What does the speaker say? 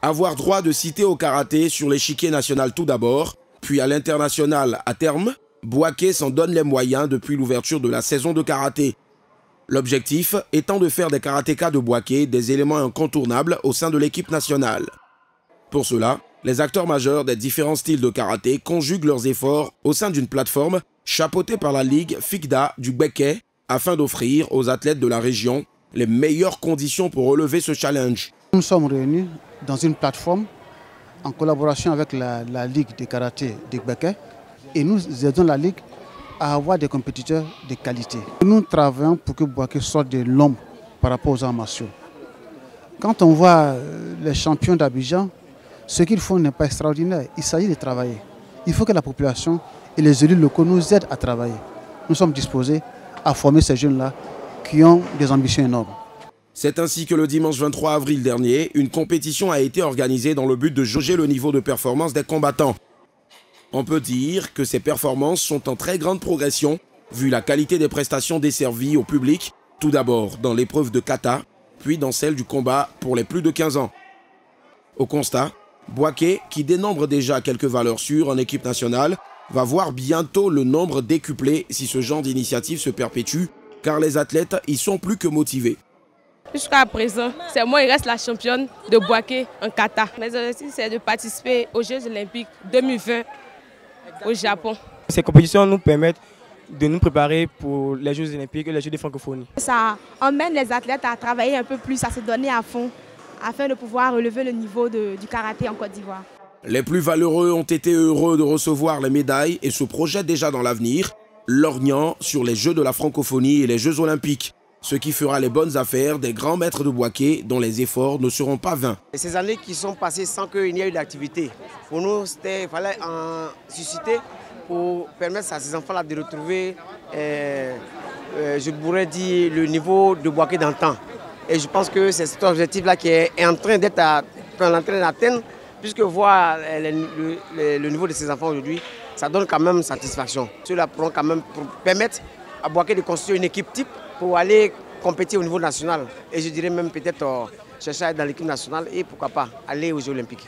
Avoir droit de citer au karaté sur l'échiquier national tout d'abord, puis à l'international à terme, Bouaké s'en donne les moyens depuis l'ouverture de la saison de karaté. L'objectif étant de faire des karatékas de Bouaké des éléments incontournables au sein de l'équipe nationale. Pour cela, les acteurs majeurs des différents styles de karaté conjuguent leurs efforts au sein d'une plateforme chapeautée par la Ligue FICDA du Béquet afin d'offrir aux athlètes de la région les meilleures conditions pour relever ce challenge. Nous sommes réunis dans une plateforme en collaboration avec la Ligue de karaté du Béquet et nous aidons la Ligue à avoir des compétiteurs de qualité. Nous travaillons pour que Bouaké sorte de l'ombre par rapport aux arts martiaux. Quand on voit les champions d'Abidjan, ce qu'ils font n'est pas extraordinaire. Il s'agit de travailler. Il faut que la population et les élus locaux nous aident à travailler. Nous sommes disposés à former ces jeunes-là qui ont des ambitions énormes. C'est ainsi que le dimanche 23 avril dernier, une compétition a été organisée dans le but de jauger le niveau de performance des combattants. On peut dire que ces performances sont en très grande progression, vu la qualité des prestations desservies au public, tout d'abord dans l'épreuve de kata, puis dans celle du combat pour les plus de 15 ans. Au constat, Bouaké, qui dénombre déjà quelques valeurs sûres en équipe nationale, va voir bientôt le nombre décuplé si ce genre d'initiative se perpétue, car les athlètes y sont plus que motivés. Jusqu'à présent, c'est moi qui reste la championne de Bouaké en kata. Mes objectifs, c'est de participer aux Jeux Olympiques 2020 au Japon. Ces compétitions nous permettent de nous préparer pour les Jeux Olympiques et les Jeux de francophonie. Ça emmène les athlètes à travailler un peu plus, à se donner à fond, afin de pouvoir relever le niveau du karaté en Côte d'Ivoire. Les plus valeureux ont été heureux de recevoir les médailles et se projettent déjà dans l'avenir, lorgnant sur les Jeux de la francophonie et les Jeux olympiques. Ce qui fera les bonnes affaires des grands maîtres de Bouaké dont les efforts ne seront pas vains. Et ces années qui sont passées sans qu'il n'y ait eu d'activité, pour nous, il fallait en susciter pour permettre à ces enfants-là de retrouver, je pourrais dire, le niveau de Bouaké d'antan. Et je pense que c'est cet objectif-là qui est en train d'atteindre, puisque voir le niveau de ces enfants aujourd'hui, ça donne quand même satisfaction. Cela pourront quand même permettre à Bouaké de construire une équipe type pour aller compétir au niveau national. Et je dirais même peut-être chercher à être dans l'équipe nationale et pourquoi pas aller aux Jeux Olympiques.